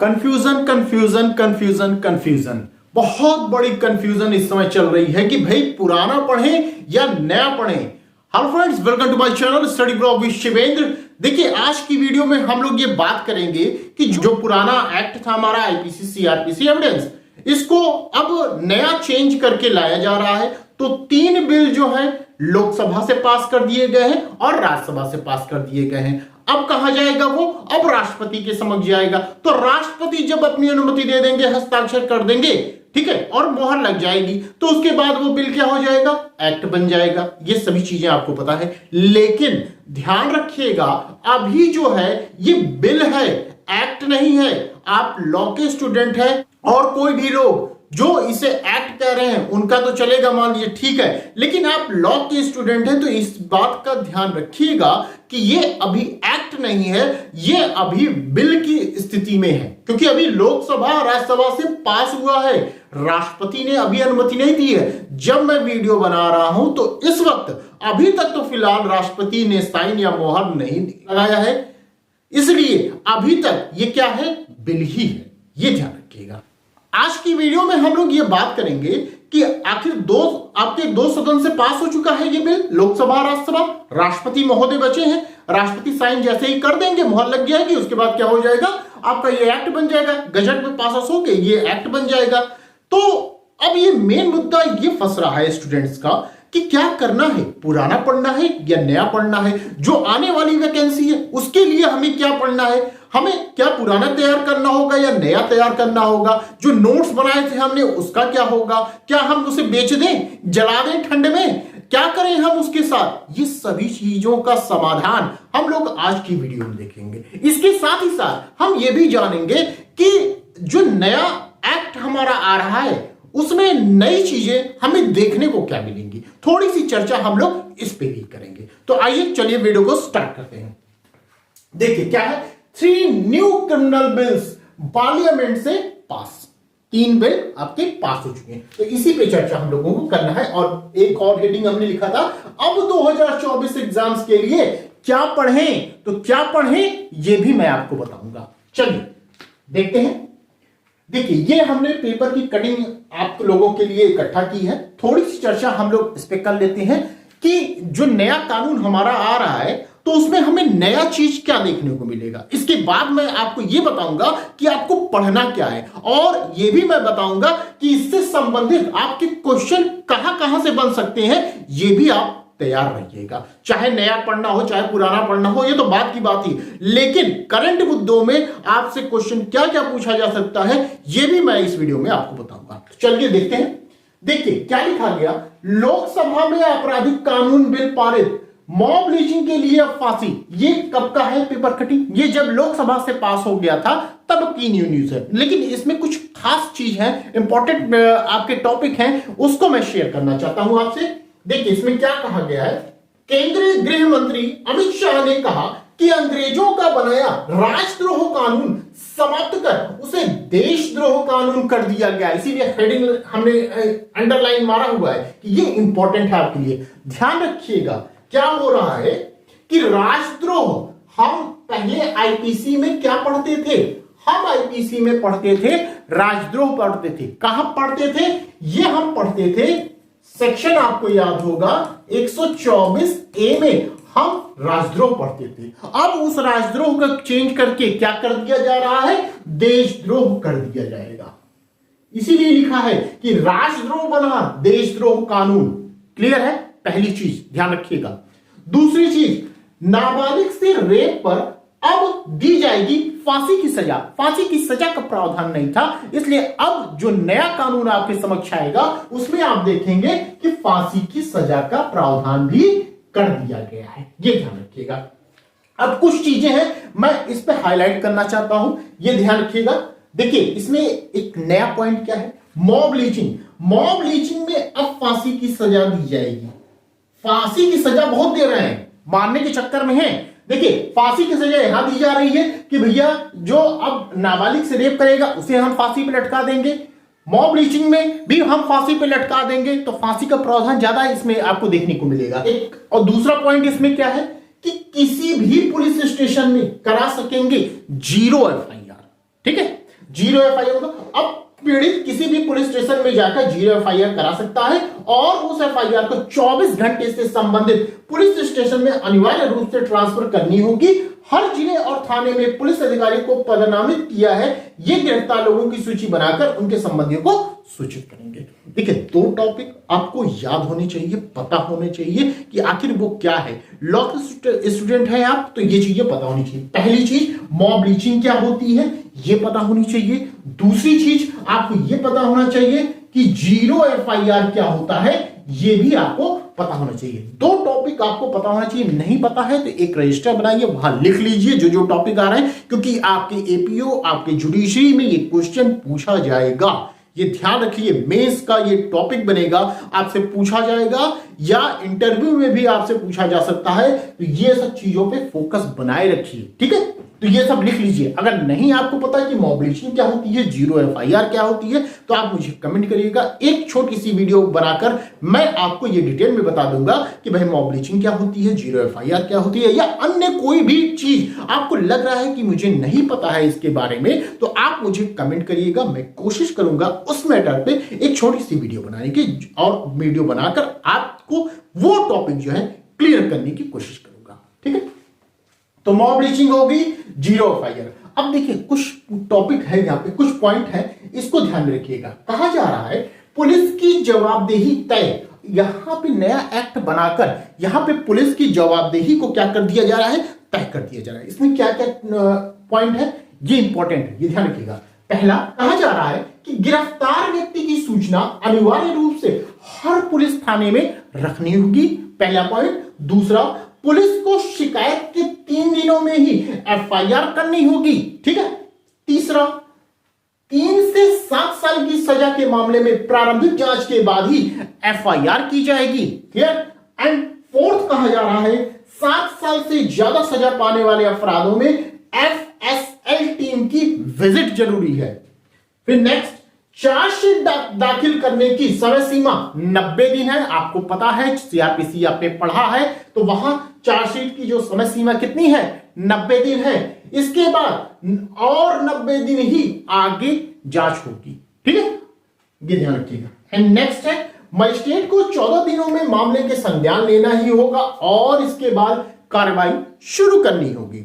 Confusion confusion confusion confusion, बहुत बड़ी confusion इस समय चल रही है कि भाई पुराना पढ़ें या नया पढ़ें। Hello friends, welcome to my channel study blog with Shivendra. देखिए, आज की वीडियो में हम लोग ये बात करेंगे कि जो पुराना एक्ट था हमारा आईपीसी सीआरपीसी एविडेंस, इसको अब नया चेंज करके लाया जा रहा है। तो 3 बिल जो है लोकसभा से पास कर दिए गए हैं और राज्यसभा से पास कर दिए गए हैं। अब कहा जाएगा वो अब राष्ट्रपति के समक्ष जाएगा। तो राष्ट्रपति जब अपनी अनुमति दे देंगे, हस्ताक्षर कर देंगे, ठीक है, और मोहर लग जाएगी, तो उसके बाद वो बिल क्या हो जाएगा, एक्ट बन जाएगा। ये सभी चीजें आपको पता है, लेकिन ध्यान रखिएगा अभी जो है ये बिल है, एक्ट नहीं है। आप लॉ के स्टूडेंट हैं और कोई भी लोग जो इसे एक्ट कह रहे हैं उनका तो चलेगा, मान लीजिए, ठीक है, लेकिन आप लॉ के स्टूडेंट हैं तो इस बात का ध्यान रखिएगा कि ये अभी एक्ट नहीं है, ये अभी बिल की स्थिति में है, क्योंकि अभी लोकसभा राज्यसभा से पास हुआ है, राष्ट्रपति ने अभी अनुमति नहीं दी है। जब मैं वीडियो बना रहा हूं तो इस वक्त अभी तक तो फिलहाल राष्ट्रपति ने साइन या मोहर नहीं लगाया है, इसलिए अभी तक ये क्या है, बिल ही है। ये ध्यान रखिएगा। आज की वीडियो में हम लोग ये बात करेंगे कि आखिर आपके दो सदन से पास हो चुका है ये बिल, लोकसभा राज्यसभा, राष्ट्रपति महोदय बचे हैं। राष्ट्रपति साइन जैसे ही कर देंगे, मुहर लग जाएगी, उसके बाद क्या हो जाएगा, आपका ये एक्ट बन जाएगा, गजट में पास होके ये एक्ट बन जाएगा। तो अब ये मेन मुद्दा ये फंस रहा है स्टूडेंट्स का कि क्या करना है, पुराना पढ़ना है या नया पढ़ना है। जो आने वाली वैकेंसी है उसके लिए हमें क्या पढ़ना है, हमें क्या पुराना तैयार करना होगा या नया तैयार करना होगा। जो नोट्स बनाए थे हमने उसका क्या होगा, क्या हम उसे बेच दें, जला दें ठंड में, क्या करें हम उसके साथ। ये सभी चीजों का समाधान हम लोग आज की वीडियो में देखेंगे। इसके साथ ही साथ हम ये भी जानेंगे कि जो नया एक्ट हमारा आ रहा है उसमें नई चीजें हमें देखने को क्या मिलेंगी, थोड़ी सी चर्चा हम लोग इस पे भी करेंगे। तो आइए चलिए वीडियो को स्टार्ट करते हैं। देखिए क्या है, 3 न्यू क्रिमिनल बिल्स पार्लियामेंट से पास। 3 बिल आपके पास हो चुके हैं, तो इसी पे चर्चा हम लोगों को करना है। और एक और हेडिंग हमने लिखा था, अब 2024 एग्जाम्स के लिए क्या पढ़ें, तो क्या पढ़ें ये भी मैं आपको बताऊंगा। चलिए देखते हैं। देखिए, ये हमने पेपर की कटिंग आप लोगों के लिए इकट्ठा की है। थोड़ी सी चर्चा हम लोग इस पे कर लेते हैं कि जो नया कानून हमारा आ रहा है तो उसमें हमें नया चीज क्या देखने को मिलेगा। इसके बाद मैं आपको यह बताऊंगा कि आपको पढ़ना क्या है, और यह भी मैं बताऊंगा कि इससे संबंधित आपके क्वेश्चन कहां कहां से बन सकते हैं। यह भी आप तैयार रहिएगा, चाहे नया पढ़ना हो चाहे पुराना पढ़ना हो, ये तो बात की बात ही, लेकिन करंट मुद्दों में आपसे क्वेश्चन क्या क्या पूछा जा सकता है ये भी मैं इस वीडियो में आपको बताऊंगा। चलिए देखते हैं। देखिए क्या लिखा गया, लोकसभा में आपराधिक कानून बिल पारित, मॉब लिंचिंग के लिए अब फांसी। ये कब का है पेपर कटिंग, ये जब लोकसभा से पास हो गया था तब की न्यूज है, लेकिन इसमें कुछ खास चीज है, इंपॉर्टेंट आपके टॉपिक हैं, उसको मैं शेयर करना चाहता हूं आपसे। देखिए इसमें क्या कहा गया है, केंद्रीय गृह मंत्री अमित शाह ने कहा कि अंग्रेजों का बनाया राष्ट्रद्रोह कानून समाप्त कर उसे देशद्रोह कानून कर दिया गया। इसीलिए हेडिंग हमने अंडरलाइन मारा हुआ है कि ये इंपॉर्टेंट है आपके लिए। ध्यान रखिएगा क्या हो रहा है कि राष्ट्रद्रोह हम पहले आईपीसी में क्या पढ़ते थे, हम आईपीसी में पढ़ते थे राष्ट्रद्रोह पढ़ते थे। कहां पढ़ते थे, ये हम पढ़ते थे, सेक्शन आपको याद होगा 124A में हम राष्ट्रद्रोह पढ़ते थे। अब उस राष्ट्रद्रोह का चेंज करके क्या कर दिया जा रहा है, देशद्रोह कर दिया जाएगा। इसीलिए लिखा है कि राष्ट्रद्रोह बना देशद्रोह कानून। क्लियर है, पहली चीज ध्यान रखिएगा। दूसरी चीज, नाबालिग से रेप पर अब दी जाएगी फांसी की सजा। फांसी की सजा का प्रावधान नहीं था, इसलिए अब जो नया कानून आपके समक्ष आएगा उसमें आप देखेंगे कि फांसी की सजा का प्रावधान भी कर दिया गया है। ये ध्यान रखिएगा। अब कुछ चीजें हैं मैं इस पे हाईलाइट करना चाहता हूं, ये ध्यान रखिएगा। देखिए इसमें एक नया पॉइंट क्या है, मॉब लिंचिंग। मॉब लिंचिंग में अब फांसी की सजा दी जाएगी। फांसी की सजा बहुत दे रहे हैं, मारने के चक्कर में है। देखिए फांसी की सजा यहां दी जा रही है कि भैया जो अब नाबालिग से रेप करेगा उसे हम फांसी पे लटका देंगे, मॉब लिंचिंग में भी हम फांसी पे लटका देंगे, तो फांसी का प्रावधान ज्यादा इसमें आपको देखने को मिलेगा। एक और दूसरा पॉइंट इसमें क्या है कि किसी भी पुलिस स्टेशन में करा सकेंगे 0 FIR। ठीक है, जीरो एफआईआर होगा। अब पीड़ित किसी भी पुलिस स्टेशन में जाकर जीरो एफआईआर करा सकता है और उस एफआईआर को 24 घंटे से संबंधित पुलिस स्टेशन में अनिवार्य रूप से ट्रांसफर करनी होगी। हर जिले और थाने में पुलिस अधिकारी को पदनामित किया है, ये गिरफ्तार लोगों की सूची बनाकर उनके संबंधियों को सूचित करेंगे। देखिए, दो टॉपिक आपको याद होने चाहिए, पता होने चाहिए कि आखिर वो क्या है। लॉ के स्टूडेंट हैं आप, तो ये चीजें पता होनी चाहिए। पहली चीज, मॉब लिंचिंग क्या होती है, ये पता होनी चाहिए। दूसरी चीज, आपको ये पता होना चाहिए कि जीरो एफआईआर क्या होता है, ये भी आपको पता होना चाहिए। दो टॉपिक आपको पता होना चाहिए। नहीं पता है तो एक रजिस्टर बनाइए, वहां लिख लीजिए जो जो टॉपिक आ रहे हैं, क्योंकि आपके एपीओ, आपके जुडिशरी में ये क्वेश्चन पूछा जाएगा। ये ध्यान रखिए, मेंस का ये टॉपिक बनेगा, आपसे पूछा जाएगा या इंटरव्यू में भी आपसे पूछा जा सकता है। तो ये सब चीजों पे फोकस बनाए रखिए, ठीक है। तो ये सब लिख लीजिए। अगर नहीं आपको पता कि मॉब लिंचिंग क्या होती है, जीरो एफआईआर क्या होती है, तो आप मुझे कमेंट करिएगा। एक छोटी सी वीडियो बनाकर मैं आपको ये डिटेल में बता दूंगा कि भाई मॉब लिंचिंग क्या होती है, जीरो एफआईआर क्या होती है, या अन्य कोई भी चीज आपको लग रहा है कि मुझे नहीं पता है इसके बारे में, तो आप मुझे कमेंट करिएगा। मैं कोशिश करूंगा उस मैटर पे एक छोटी सी वीडियो बनाने की, और वीडियो बनाकर आपको वो टॉपिक जो है क्लियर करने की कोशिश करूंगा, ठीक है। तो मॉब लिंचिंग होगी, जीरो एफआईआर। अब देखिए, कुछ टॉपिक है यहाँ पे, कुछ पॉइंट है, इसको ध्यान में रखिएगा। कहा जा रहा है पुलिस की जवाबदेही तय। यहां पे नया एक्ट बनाकर यहां पे पुलिस की जवाबदेही को क्या कर दिया जा रहा है, तय कर दिया जा रहा है। इसमें क्या क्या पॉइंट है, ये इंपॉर्टेंट है, ये ध्यान रखिएगा। पहला, कहा जा रहा है कि गिरफ्तार व्यक्ति की सूचना अनिवार्य रूप से हर पुलिस थाने में रखनी होगी, पहला पॉइंट। दूसरा, पुलिस को शिकायत के 3 दिनों में ही एफआईआर करनी होगी, ठीक है। तीसरा, 3 से 7 साल की सजा के मामले में प्रारंभिक जांच के बाद ही एफआईआर की जाएगी, क्लियर। एंड फोर्थ, कहा जा रहा है 7 साल से ज्यादा सजा पाने वाले अपराधों में एफएसएल टीम की विजिट जरूरी है। फिर नेक्स्ट, चार्जशीट दाखिल करने की समय सीमा 90 दिन है। आपको पता है, सीआरपीसी आपने पढ़ा है, तो वहां चार्जशीट की जो समय सीमा कितनी है, 90 दिन है। इसके बाद और 90 दिन ही आगे जांच होगी, ठीक है, ये ध्यान रखिएगा। एंड नेक्स्ट है, मजिस्ट्रेट को 14 दिनों में मामले के संज्ञान लेना ही होगा और इसके बाद कार्रवाई शुरू करनी होगी।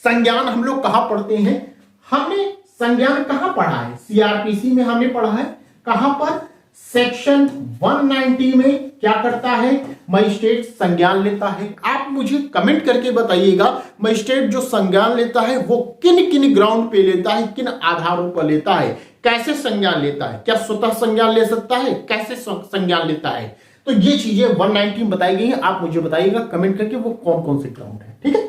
संज्ञान हम लोग कहां पढ़ते हैं, हमने संज्ञान कहां पढ़ा है, सीआरपीसी में हमने पढ़ा है। कहां पर, सेक्शन 190 में क्या करता है, मजिस्ट्रेट संज्ञान लेता है। आप मुझे कमेंट करके बताइएगा, मजिस्ट्रेट जो संज्ञान लेता है वो किन किन ग्राउंड पे लेता है, किन आधारों पर लेता है, कैसे संज्ञान लेता है, क्या स्वतः संज्ञान ले सकता है, कैसे संज्ञान लेता है। तो ये चीजें 190 में बताई गई है, आप मुझे बताइएगा कमेंट करके वो कौन कौन से ग्राउंड है, ठीक है।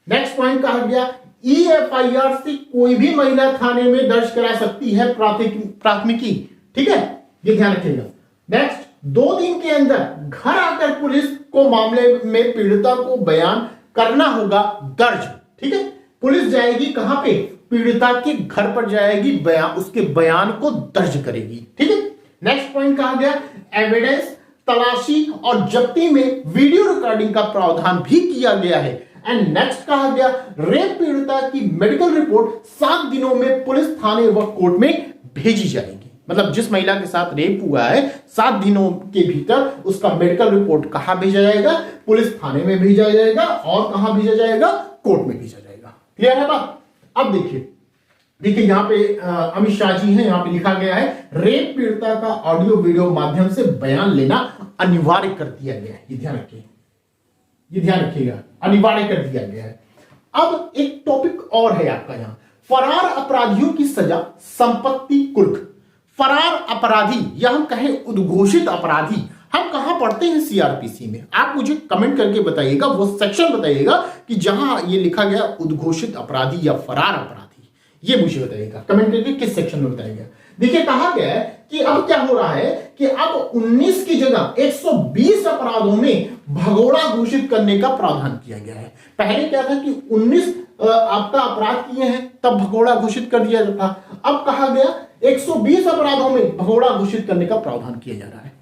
नेक्स्ट पॉइंट कहा गया, ईएफआईआर से कोई भी महिला थाने में दर्ज करा सकती है प्राथमिकी, ठीक है, ये ध्यान रखिएगा। नेक्स्ट, 2 दिन के अंदर घर आकर पुलिस को मामले में पीड़िता को बयान करना होगा दर्ज, ठीक है। पुलिस जाएगी कहां पे, पीड़िता के घर पर जाएगी, बयान, उसके बयान को दर्ज करेगी, ठीक है। नेक्स्ट पॉइंट कहा गया, एविडेंस तलाशी और जब्ती में वीडियो रिकॉर्डिंग का प्रावधान भी किया गया है। एंड नेक्स्ट कहा गया, रेप पीड़िता की मेडिकल रिपोर्ट 7 दिनों में पुलिस थाने व कोर्ट में भेजी जाएगी। मतलब जिस महिला के साथ रेप हुआ है, 7 दिनों के भीतर उसका मेडिकल रिपोर्ट कहां भेजा जाएगा, पुलिस थाने में भेजा जाएगा, और कहां भेजा जाएगा, कोर्ट में भेजा जाएगा। क्लियर है बात। अब देखिए यहाँ पे अमित शाह जी हैं, यहाँ पे लिखा गया है, रेप पीड़िता का ऑडियो वीडियो माध्यम से बयान लेना अनिवार्य कर दिया गया है। ये ध्यान रखिए, ये ध्यान रखिएगा, अनिवार्य कर दिया गया है। अब एक टॉपिक और है आपका यहां, फरार अपराधियों की सजा संपत्ति कुर्क। फरार अपराधी या हम कहें उद्घोषित अपराधी, हम कहां पढ़ते हैं सीआरपीसी में, आप मुझे कमेंट करके बताइएगा, वो सेक्शन बताइएगा कि जहां ये लिखा गया उद्घोषित अपराधी या फरार अपराधी, ये मुझे बताइएगा कमेंट करके किस सेक्शन में बताया गया। देखिए कहा गया है कि अब क्या हो रहा है कि अब 19 की जगह 120 अपराधों में भगोड़ा घोषित करने का प्रावधान किया गया है। पहले क्या था कि 19 आपका अपराध किए हैं तब भगोड़ा घोषित कर दिया जाता, अब कहा गया 120 अपराधों में भगोड़ा घोषित करने का प्रावधान किया जा रहा है।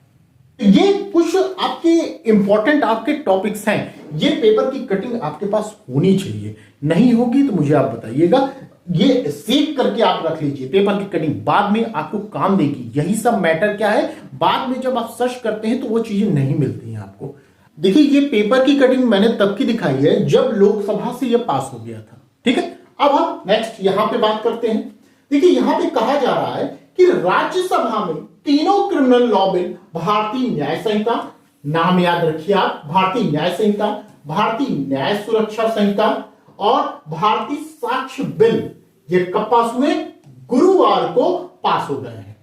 ये कुछ आपके इंपॉर्टेंट आपके टॉपिक्स हैं, ये पेपर की कटिंग आपके पास होनी चाहिए, नहीं होगी तो मुझे आप बताइएगा। ये सेव करके आप रख लीजिए। पेपर की कटिंग बाद में आपको काम देगी। यही सब मैटर क्या है, बाद में जब आप सर्च करते हैं तो वो चीजें नहीं मिलती हैं आपको। देखिए ये पेपर की कटिंग मैंने तब की दिखाई है जब लोकसभा से ये पास हो गया था। ठीक है, अब हम नेक्स्ट यहां पे बात करते हैं। देखिए यहां पे कहा जा रहा है कि राज्यसभा में तीनों क्रिमिनल लॉ बिल, भारतीय न्याय संहिता, नाम याद रखिए आप, भारतीय न्याय संहिता, भारतीय न्याय सुरक्षा संहिता और भारतीय साक्ष्य बिल, ये कब पास हुए, गुरुवार को पास हो गए हैं।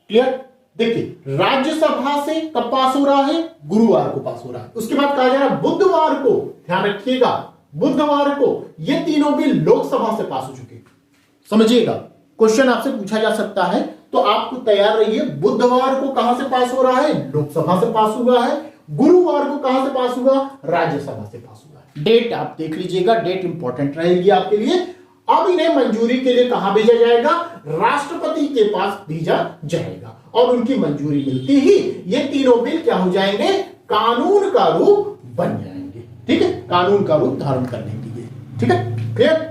क्लियर, देखिए राज्यसभा से कब पास हो रहा है, गुरुवार को पास हो रहा है। उसके बाद कहा जा रहा है बुधवार को, ध्यान रखिएगा बुधवार को ये तीनों बिल लोकसभा से पास हो चुके। समझिएगा, क्वेश्चन आपसे पूछा जा सकता है तो आपको तैयार रहिए। बुधवार को कहां से पास हो रहा है, लोकसभा से पास हुआ है। गुरुवार को कहां से पास हुआ, राज्यसभा से पास हुआ है। डेट आप देख लीजिएगा, डेट इंपॉर्टेंट रहेगी आपके लिए। अब इन्हें मंजूरी के लिए कहां भेजा जाएगा, राष्ट्रपति के पास भेजा जाएगा और उनकी मंजूरी मिलती ही ये तीनों बिल क्या हो जाएंगे, कानून का रूप बन जाएंगे। ठीक है, कानून का रूप धारण कर लेंगे। ठीक है, क्लियर।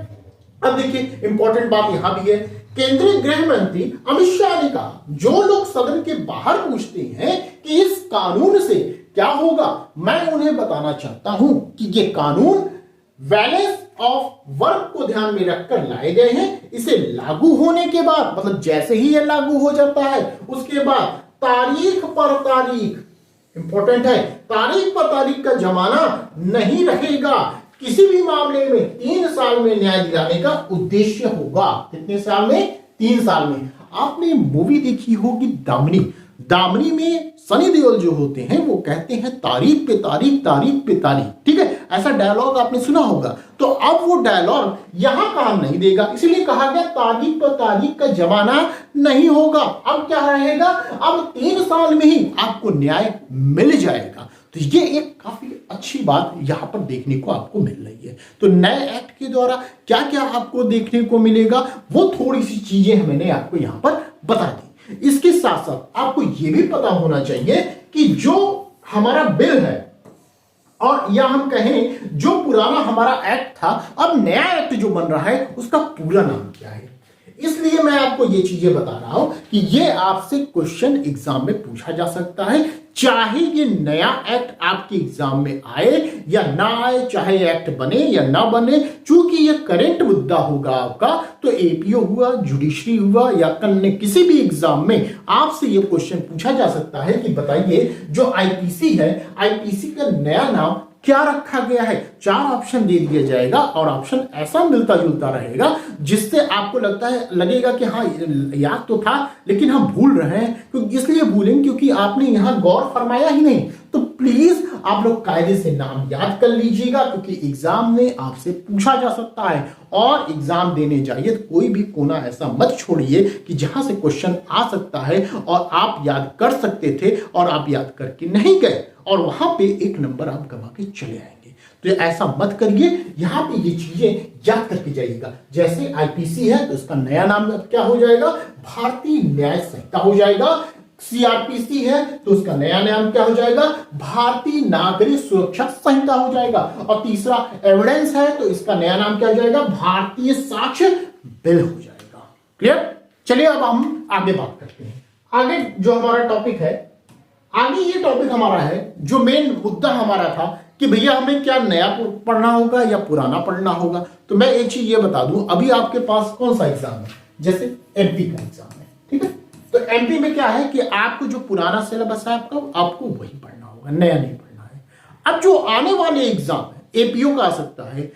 अब देखिए इंपॉर्टेंट बात यहां भी है, केंद्रीय गृह मंत्री अमित शाह ने कहा जो लोग सदन के बाहर पूछते हैं कि इस कानून से क्या होगा, मैं उन्हें बताना चाहता हूं कि ये कानून बैलेंस ऑफ वर्क को ध्यान में रखकर लाए गए हैं। इसे लागू होने के बाद, मतलब जैसे ही यह लागू हो जाता है उसके बाद तारीख पर तारीख, इंपॉर्टेंट है, तारीख पर तारीख का जमाना नहीं रहेगा। किसी भी मामले में 3 साल में न्याय दिलाने का उद्देश्य होगा। कितने साल में, 3 साल में। आपने मूवी देखी होगी दामिनी, दामिनी में सनी देओल जो होते हैं वो कहते हैं तारीख पे तारीख, तारीख पे तारीख। ठीक है, ऐसा डायलॉग आपने सुना होगा। तो अब वो डायलॉग यहां काम नहीं देगा, इसलिए कहा गया तारीख पर तारीख का जमाना नहीं होगा। अब क्या रहेगा, अब 3 साल में ही आपको न्याय मिल जाएगा। तो ये एक काफी अच्छी बात यहां पर देखने को आपको मिल रही है। तो नए एक्ट के द्वारा क्या क्या आपको देखने को मिलेगा वो थोड़ी सी चीजें मैंने आपको यहां पर बता दी। इसके साथ साथ आपको यह भी पता होना चाहिए कि जो हमारा बिल है और या हम कहें जो पुराना हमारा एक्ट था, अब नया एक्ट जो बन रहा है उसका पूरा नाम क्या है। इसलिए मैं आपको ये चीजें बता रहा हूं कि ये आपसे क्वेश्चन एग्जाम में पूछा जा सकता है, चाहे ये नया एक्ट आपके एग्जाम में आए या ना आए, चाहे एक्ट बने या ना बने। चूंकि ये करंट मुद्दा होगा आपका, तो एपीओ हुआ, जुडिशरी हुआ या अन्य किसी भी एग्जाम में आपसे ये क्वेश्चन पूछा जा सकता है कि बताइए जो आईपीसी है, आईपीसी का नया नाम क्या रखा गया है। 4 ऑप्शन दे दिया जाएगा और ऑप्शन ऐसा मिलता जुलता रहेगा जिससे आपको लगेगा कि हाँ याद तो था लेकिन हम भूल रहे हैं। क्योंकि इसलिए भूलेंगे क्योंकि आपने यहां गौर फरमाया ही नहीं। तो प्लीज आप लोग कायदे से नाम याद कर लीजिएगा, क्योंकि एग्जाम में आपसे पूछा जा सकता है। और एग्जाम देने जाइए तो कोई भी कोना ऐसा मत छोड़िए कि जहां से क्वेश्चन आ सकता है और आप याद कर सकते थे और आप याद करके नहीं गए और वहां पे 1 नंबर आप गवा के चले आएंगे। तो ऐसा मत करिए, यहां पे ये चीजें याद करके जाइएगा। जैसे आईपीसी है तो इसका नया नाम क्या हो जाएगा, भारतीय न्याय संहिता हो जाएगा। सीआरपीसी है तो उसका नया नाम क्या हो जाएगा, भारतीय नागरिक सुरक्षा संहिता हो जाएगा। और तीसरा एविडेंस है तो इसका नया नाम क्या हो जाएगा, भारतीय साक्ष्य बिल हो जाएगा। क्लियर। चलिए अब हम आगे बात करते हैं। आगे जो हमारा टॉपिक है, आगे ये टॉपिक हमारा है जो मेन मुद्दा हमारा था कि भैया हमें क्या नया पढ़ना होगा या पुराना पढ़ना होगा। तो मैं एक चीज ये बता दूं, अभी आपके पास कौन सा एग्जाम है, जैसे एमपी का एग्जाम है, ठीक है। तो एमपी में क्या है कि आपको जो पुराना सिलेबस है आपको वही पढ़ना होगा, नया नहीं पढ़ना है। अब जो आने वाले एग्जाम है, एपीओ का आ सकता है,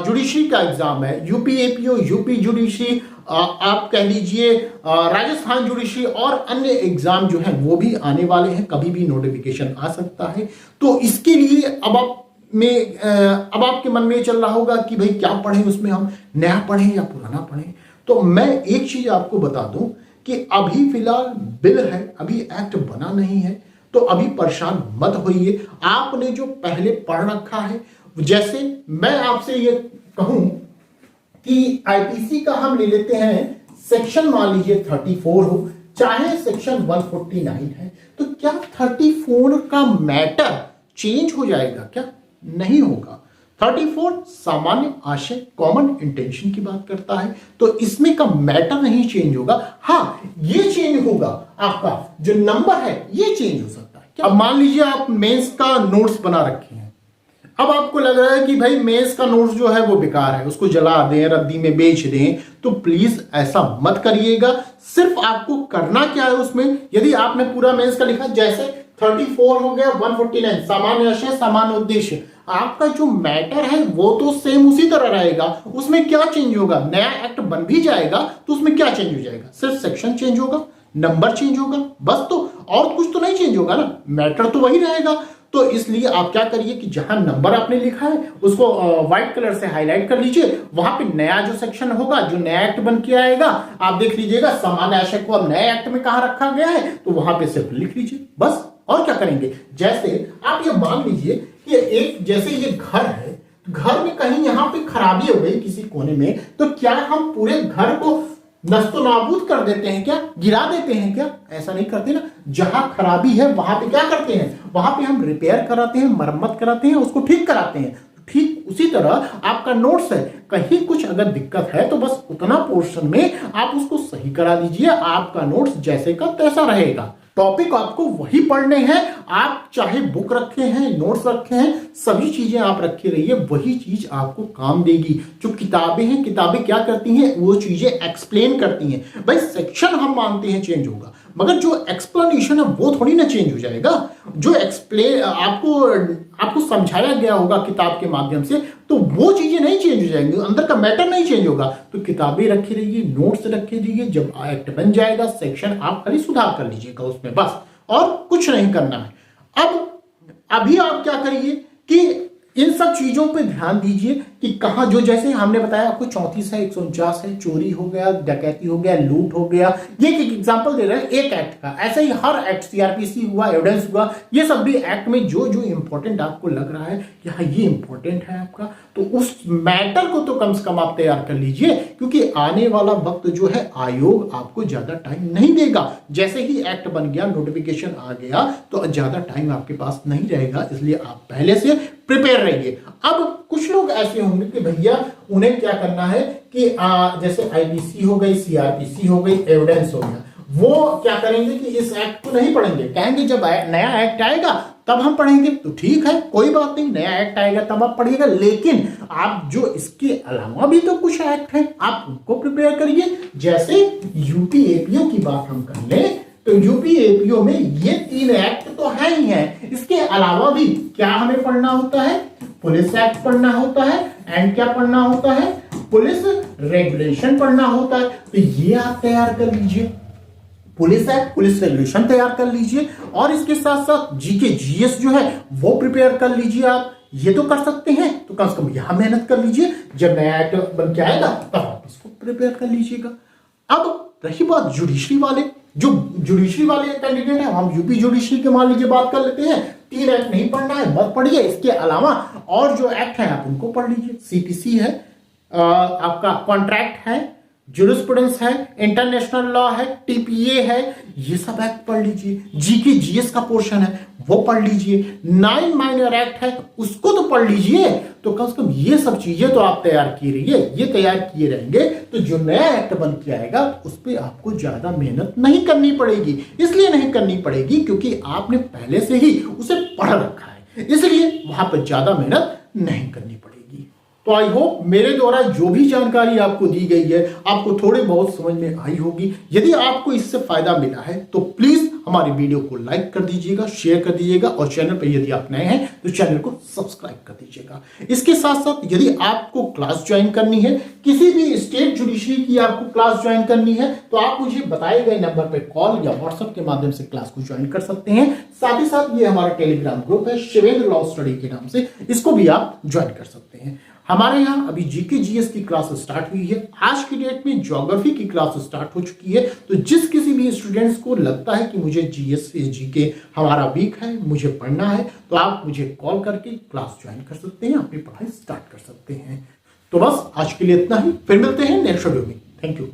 जुडिशरी का एग्जाम है, यूपी एपीओ, यूपी जुडिशरी, आप कह लीजिए राजस्थान जुडिशरी और अन्य एग्जाम जो हैं वो भी आने वाले हैं, कभी भी नोटिफिकेशन आ सकता है। तो इसके लिए अब आपके मन में चल रहा होगा कि भाई क्या पढ़ें, उसमें हम नया पढ़ें या पुराना पढ़ें। तो मैं एक चीज आपको बता दूं कि अभी फिलहाल बिल है, अभी एक्ट बना नहीं है, तो अभी परेशान मत होइए। आपने जो पहले पढ़ रखा है, जैसे मैं आपसे ये कहूं कि आईपीसी का हम ले लेते हैं सेक्शन, मान लीजिए 34 हो, चाहे सेक्शन 149 है, तो क्या 34 का मैटर चेंज हो जाएगा क्या? नहीं होगा। 34 सामान्य आशय कॉमन इंटेंशन की बात करता है, तो इसमें का मैटर नहीं चेंज होगा। हाँ, ये चेंज होगा, आपका जो नंबर है ये चेंज हो सकता है। अब मान लीजिए आप मेंस का नोट्स बना रखे हैं, अब आपको लग रहा है कि भाई मेंस का नोट्स जो है वो बेकार है, उसको जला दें, रद्दी में बेच दें, तो प्लीज ऐसा मत करिएगा। सिर्फ आपको करना क्या है उसमें, यदि आपने पूरा मेंस का लिखा, जैसे 34 हो गया, 149 सामान्य आशय सामान्य उद्देश्य, आपका जो मैटर है वो तो सेम उसी तरह रहेगा। उसमें क्या चेंज होगा, नया एक्ट बन भी जाएगा तो उसमें क्या चेंज हो जाएगा, सिर्फ सेक्शन चेंज होगा, नंबर चेंज होगा, बस। तो और कुछ तो नहीं चेंज होगा ना, मैटर तो वही रहेगा। तो इसलिए आप क्या करिए कि जहां नंबर आपने लिखा है उसको व्हाइट कलर से हाईलाइट कर लीजिए, वहां पे नया जो सेक्शन होगा, जो नया एक्ट बन के आएगा, आप देख लीजिएगा सामान्य आशय को अब नए एक्ट में कहां रखा गया है, तो वहां पे सिर्फ लिख लीजिए बस। और क्या करेंगे, जैसे आप ये मान लीजिए कि एक जैसे ये घर है, घर में कहीं यहां पे खराबी हो गई किसी कोने में, तो क्या हम पूरे घर को नस्तो नाबूद कर देते हैं क्या, गिरा देते हैं क्या? ऐसा नहीं करते ना। जहां खराबी है वहां पे क्या करते हैं, वहां पे हम रिपेयर कराते हैं, मरम्मत कराते हैं, उसको ठीक कराते हैं। ठीक उसी तरह आपका नोट्स है, कहीं कुछ अगर दिक्कत है तो बस उतना पोर्शन में आप उसको सही करा दीजिए, आपका नोट्स जैसे का तैसा रहेगा। टॉपिक आपको वही पढ़ने हैं, आप चाहे बुक रखे हैं, नोट्स रखे हैं, सभी चीजें आप रखे रहिए, वही चीज आपको काम देगी। जो किताबें हैं, किताबें क्या करती हैं, वो चीजें एक्सप्लेन करती हैं। भाई सेक्शन हम मानते हैं चेंज होगा, मगर जो एक्सप्लेनेशन है वो थोड़ी ना चेंज हो जाएगा। जो एक्सप्लेन आपको समझाया गया होगा किताब के माध्यम से, तो वो चीजें नहीं चेंज हो जाएंगी, अंदर का मैटर नहीं चेंज होगा। तो किताबें रखी रहिए, नोट्स रखे रहिए, जब एक्ट बन जाएगा सेक्शन आप खाली सुधार कर लीजिएगा उसमें, बस, और कुछ नहीं करना है। अब अभी आप क्या करिए कि इन सब चीजों पे ध्यान दीजिए कि कहां, जो जैसे हमने बताया आपको 34 है, 149 है, चोरी हो गया, डकैती हो गया, लूट हो गया, ये एक एग्जांपल दे रहे हैं एक एक्ट का। ऐसे ही हर एक्ट, सीआरपीसी हुआ, एविडेंस हुआ, ये सब भी एक्ट में जो जो इंपॉर्टेंट आपको लग रहा है कि हाँ ये इंपॉर्टेंट है आपका, तो उस मैटर को तो कम से कम आप तैयार कर लीजिए, क्योंकि आने वाला वक्त जो है आयोग आपको ज्यादा टाइम नहीं देगा। जैसे ही एक्ट बन गया, नोटिफिकेशन आ गया, तो ज्यादा टाइम आपके पास नहीं रहेगा, इसलिए आप पहले से प्रिपेयर रहिए। अब कुछ लोग ऐसे होंगे कि भैया उन्हें क्या करना है कि जैसे आईबीसी हो गई, सीआरपीसी हो गई, एविडेंस हो गया, वो क्या करेंगे कि इस एक्ट को नहीं पढ़ेंगे, कहेंगे जब नया एक्ट आएगा तब हम पढ़ेंगे। तो ठीक है, कोई बात नहीं, नया एक्ट आएगा तब आप पढ़िएगा, लेकिन आप जो इसके अलावा भी तो कुछ एक्ट है आप उनको प्रिपेयर करिए। जैसे यूपी एपीओ की बात हम कर लें, तो यूपी एपीओ में ये 3 एक्ट तो है ही है, इसके अलावा भी क्या हमें पढ़ना होता है, पुलिस एक्ट पढ़ना होता है, एंड क्या पढ़ना होता है, पुलिस रेगुलेशन पढ़ना होता है। तो ये आप तैयार कर लीजिए, पुलिस एक्ट, पुलिस रेगुलेशन तैयार कर लीजिए, और इसके साथ साथ जीके जीएस जो है वो प्रिपेयर कर लीजिए। आप ये तो कर सकते हैं, तो कम से कम यहां मेहनत कर लीजिए, जब नया एक्ट बन के आएगा तब आप इसको प्रिपेयर कर लीजिएगा। अब रही बात जुडिशरी वाले, जो जुडिशरी वाले कैंडिडेट है, हम यूपी जुडिशरी के मान लीजिए बात कर लेते हैं, 3 एक्ट नहीं पढ़ना है, मत पढ़िए, इसके अलावा और जो एक्ट है आप उनको पढ़ लीजिए। सीपीसी है, आपका कॉन्ट्रैक्ट है, ज्यूरिस्प्रूडेंस है, इंटरनेशनल लॉ है, टीपीए है, ये सब एक्ट पढ़ लीजिए। जीके जीएस का पोर्शन है वो पढ़ लीजिए। 9 माइनर एक्ट है उसको तो पढ़ लीजिए। तो कम से कम ये सब चीजें तो आप तैयार किए रहिए, ये तैयार किए रहेंगे तो जो नया एक्ट बन के आएगा उस पर आपको ज्यादा मेहनत नहीं करनी पड़ेगी। इसलिए नहीं करनी पड़ेगी क्योंकि आपने पहले से ही उसे पढ़ रखा है, इसलिए वहां पर ज्यादा मेहनत नहीं करनी पड़ेगी। तो आई होप मेरे द्वारा जो भी जानकारी आपको दी गई है आपको थोड़ी बहुत समझ में आई होगी। यदि आपको इससे फायदा मिला है तो प्लीज हमारी वीडियो को लाइक कर दीजिएगा, शेयर कर दीजिएगा, और चैनल पर यदि आप नए हैं तो चैनल को सब्सक्राइब कर दीजिएगा। इसके साथ साथ यदि आपको क्लास ज्वाइन करनी है, किसी भी स्टेट जुडिशरी की आपको क्लास ज्वाइन करनी है, तो आप मुझे बताए गए नंबर पर कॉल या व्हाट्सएप के माध्यम से क्लास को ज्वाइन कर सकते हैं। साथ ही साथ ये हमारा टेलीग्राम ग्रुप है शिवेंद्र लॉ स्टडी के नाम से, इसको भी आप ज्वाइन कर सकते हैं। हमारे यहाँ अभी जीके जीएस की क्लास स्टार्ट हुई है, आज की डेट में ज्योग्राफी की क्लास स्टार्ट हो चुकी है। तो जिस किसी भी स्टूडेंट्स को लगता है कि मुझे जीएस जीके हमारा वीक है, मुझे पढ़ना है, तो आप मुझे कॉल करके क्लास ज्वाइन कर सकते हैं, अपनी पढ़ाई स्टार्ट कर सकते हैं। तो बस आज के लिए इतना ही, फिर मिलते हैं नेक्स्ट वीडियो में। Thank you.